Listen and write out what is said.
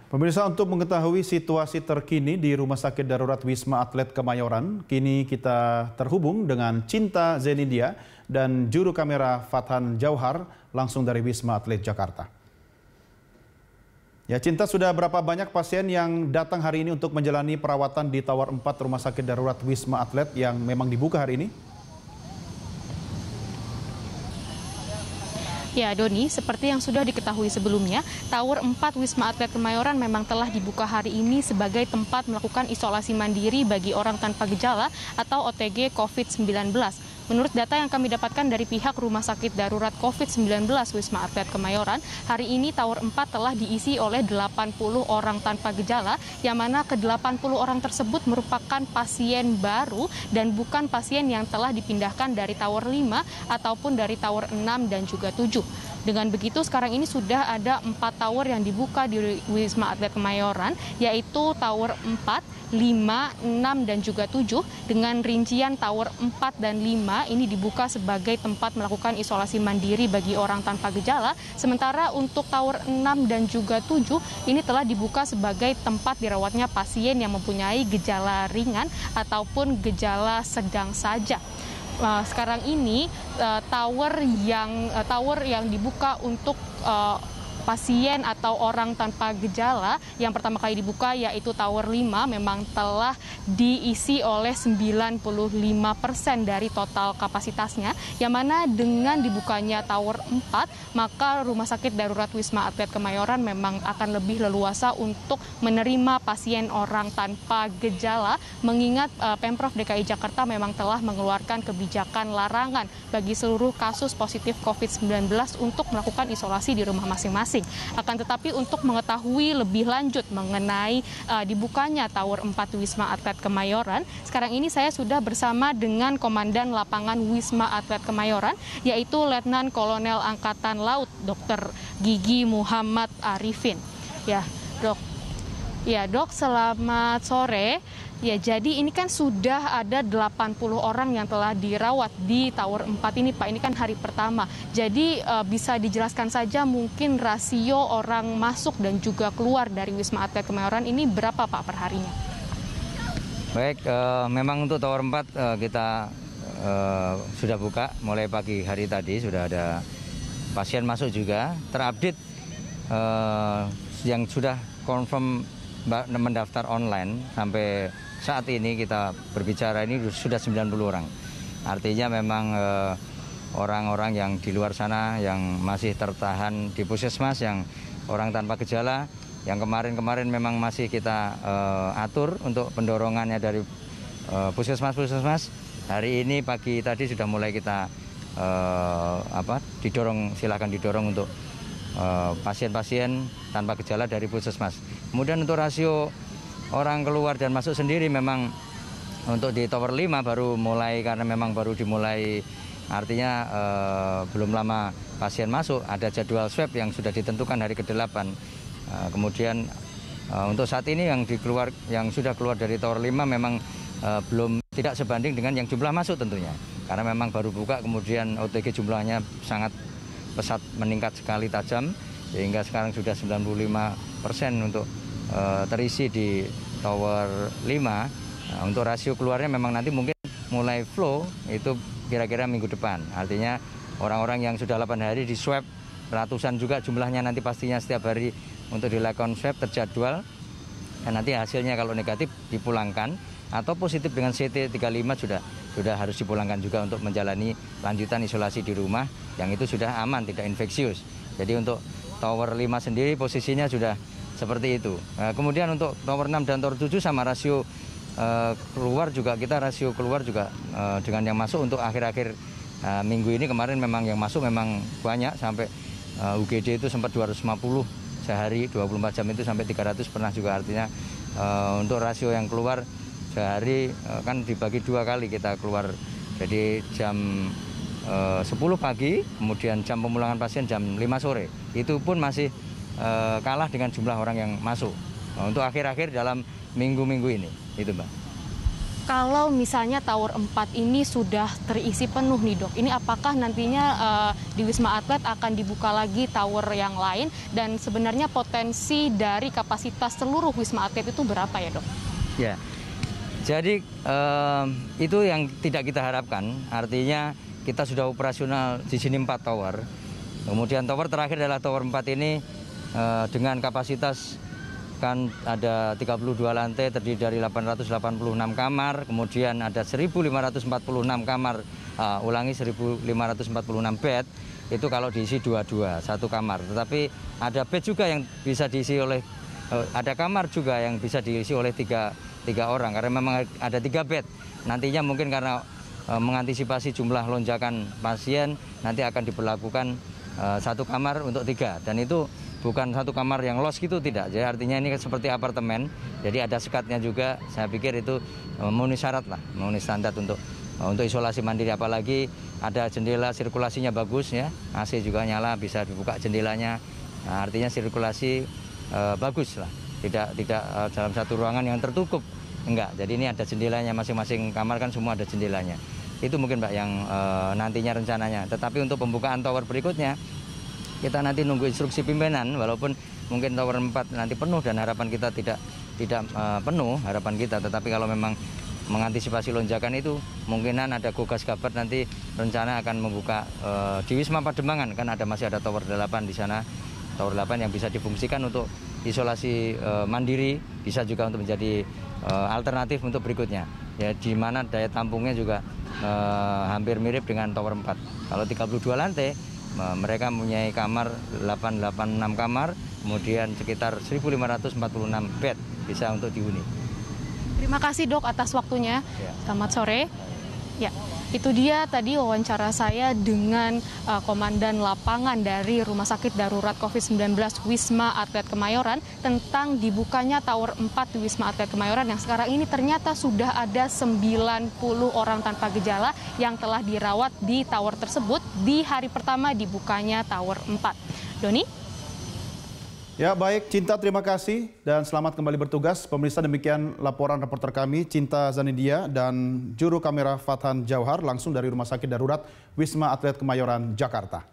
Pemirsa, untuk mengetahui situasi terkini di Rumah Sakit Darurat Wisma Atlet Kemayoran, kini kita terhubung dengan Cinta Zenidia dan juru kamera Fathan Jauhar langsung dari Wisma Atlet Jakarta. Ya, Cinta, sudah berapa banyak pasien yang datang hari ini untuk menjalani perawatan di Tower 4 Rumah Sakit Darurat Wisma Atlet yang memang dibuka hari ini? Ya, Doni, seperti yang sudah diketahui sebelumnya, Tower 4 Wisma Atlet Kemayoran memang telah dibuka hari ini sebagai tempat melakukan isolasi mandiri bagi orang tanpa gejala atau OTG COVID-19. Menurut data yang kami dapatkan dari pihak Rumah Sakit Darurat COVID-19 Wisma Atlet Kemayoran, hari ini Tower 4 telah diisi oleh 80 orang tanpa gejala, yang mana ke-80 orang tersebut merupakan pasien baru dan bukan pasien yang telah dipindahkan dari Tower 5 ataupun dari Tower 6 dan juga 7. Dengan begitu, sekarang ini sudah ada 4 tower yang dibuka di Wisma Atlet Kemayoran, yaitu Tower 4, 5, 6, dan juga 7. Dengan rincian Tower 4 dan 5 ini dibuka sebagai tempat melakukan isolasi mandiri bagi orang tanpa gejala. Sementara untuk Tower 6 dan juga 7 ini telah dibuka sebagai tempat dirawatnya pasien yang mempunyai gejala ringan ataupun gejala sedang saja. Sekarang ini tower yang dibuka untuk pasien atau orang tanpa gejala yang pertama kali dibuka yaitu Tower 5 memang telah diisi oleh 95% dari total kapasitasnya, yang mana dengan dibukanya Tower 4 maka Rumah Sakit Darurat Wisma Atlet Kemayoran memang akan lebih leluasa untuk menerima pasien orang tanpa gejala, mengingat Pemprov DKI Jakarta memang telah mengeluarkan kebijakan larangan bagi seluruh kasus positif COVID-19 untuk melakukan isolasi di rumah masing-masing. Akan tetapi untuk mengetahui lebih lanjut mengenai dibukanya Tower 4 Wisma Atlet Kemayoran, sekarang ini saya sudah bersama dengan Komandan Lapangan Wisma Atlet Kemayoran, yaitu Letnan Kolonel Angkatan Laut Dr. Gigi Muhammad Arifin. Ya, Dok. Ya, Dok, selamat sore. Ya, jadi ini kan sudah ada 80 orang yang telah dirawat di Tower 4 ini, Pak. Ini kan hari pertama. Jadi bisa dijelaskan saja mungkin rasio orang masuk dan juga keluar dari Wisma Atlet Kemayoran ini berapa, Pak, per harinya? Baik, memang untuk Tower 4 kita sudah buka mulai pagi hari tadi, sudah ada pasien masuk juga. Terupdate yang sudah confirm mendaftar online sampai saat ini kita berbicara ini sudah 90 orang. Artinya memang orang-orang yang di luar sana yang masih tertahan di puskesmas, yang orang tanpa gejala, yang kemarin-kemarin memang masih kita atur untuk pendorongannya dari puskesmas-puskesmas. Hari ini pagi tadi sudah mulai kita silakan didorong untuk pasien-pasien tanpa gejala dari puskesmas. Kemudian untuk rasio orang keluar dan masuk sendiri memang untuk di Tower 5 baru mulai, karena memang baru dimulai, artinya belum lama pasien masuk, ada jadwal swab yang sudah ditentukan hari ke-8. Kemudian untuk saat ini yang sudah keluar dari Tower 5 memang belum tidak sebanding dengan yang jumlah masuk tentunya. Karena memang baru buka, kemudian OTG jumlahnya sangat pesat meningkat sekali tajam, sehingga sekarang sudah 95% untuk terisi di Tower 5. Untuk rasio keluarnya memang nanti mungkin mulai flow itu kira-kira minggu depan. Artinya orang-orang yang sudah 8 hari di swab, ratusan juga jumlahnya nanti pastinya setiap hari untuk dilakukan swab terjadwal. Dan nanti hasilnya kalau negatif dipulangkan, atau positif dengan CT35 sudah harus dipulangkan juga untuk menjalani lanjutan isolasi di rumah yang itu sudah aman, tidak infeksius. Jadi untuk Tower 5 sendiri posisinya sudah seperti itu. Kemudian untuk Tower 6 dan Tower 7 sama rasio keluar juga, kita rasio keluar juga dengan yang masuk untuk akhir-akhir minggu ini. Kemarin memang yang masuk memang banyak, sampai UGD itu sempat 250 sehari, 24 jam itu sampai 300 pernah juga. Artinya untuk rasio yang keluar sehari kan dibagi 2 kali kita keluar. Jadi jam 10 pagi, kemudian jam pemulangan pasien jam 5 sore. Itu pun masih kalah dengan jumlah orang yang masuk untuk akhir-akhir dalam minggu-minggu ini, itu, Mbak. kalau misalnya Tower 4 ini sudah terisi penuh nih dok, ini apakah nantinya di Wisma Atlet akan dibuka lagi tower yang lain, dan sebenarnya potensi dari kapasitas seluruh Wisma Atlet itu berapa ya dok? Ya, jadi itu yang tidak kita harapkan, artinya kita sudah operasional di sini 4 tower, kemudian tower terakhir adalah Tower 4 ini dengan kapasitas kan ada 32 lantai terdiri dari 886 kamar, kemudian ada 1.546 kamar, ulangi 1.546 bed, itu kalau diisi dua-dua, satu kamar. Tetapi ada bed juga yang bisa diisi oleh, ada kamar juga yang bisa diisi oleh tiga orang, karena memang ada 3 bed. Nantinya mungkin karena mengantisipasi jumlah lonjakan pasien, nanti akan diberlakukan satu kamar untuk 3, dan itu bukan satu kamar yang los gitu, tidak. Jadi artinya ini seperti apartemen, jadi ada sekatnya juga. Saya pikir itu memenuhi syarat lah, memenuhi standar untuk isolasi mandiri. Apalagi ada jendela, sirkulasinya bagus ya, AC juga nyala, bisa dibuka jendelanya. Nah, artinya sirkulasi bagus lah, tidak dalam satu ruangan yang tertutup, enggak. Jadi ini ada jendelanya, masing-masing kamar kan semua ada jendelanya. Itu mungkin Mbak yang nantinya rencananya. Tetapi untuk pembukaan tower berikutnya, kita nanti nunggu instruksi pimpinan, walaupun mungkin Tower 4 nanti penuh dan harapan kita tidak penuh harapan kita, tetapi kalau memang mengantisipasi lonjakan itu kemungkinan ada Gogas Gabat nanti rencana akan membuka di Wisma Pademangan, kan masih ada Tower 8 di sana, Tower 8 yang bisa difungsikan untuk isolasi mandiri, bisa juga untuk menjadi alternatif untuk berikutnya. Ya, di mana daya tampungnya juga hampir mirip dengan Tower 4. Kalau 32 lantai, mereka mempunyai kamar 886 kamar, kemudian sekitar 1.546 bed bisa untuk dihuni. Terima kasih dok atas waktunya. Ya. Selamat sore. Ya, itu dia tadi wawancara saya dengan Komandan Lapangan dari Rumah Sakit Darurat COVID-19 Wisma Atlet Kemayoran tentang dibukanya Tower 4 di Wisma Atlet Kemayoran yang sekarang ini ternyata sudah ada 90 orang tanpa gejala yang telah dirawat di tower tersebut di hari pertama dibukanya Tower 4. Doni? Ya baik, Cinta terima kasih dan selamat kembali bertugas. Pemirsa, demikian laporan reporter kami Cinta Zanidia dan juru kamera Fathan Jauhar langsung dari Rumah Sakit Darurat Wisma Atlet Kemayoran, Jakarta.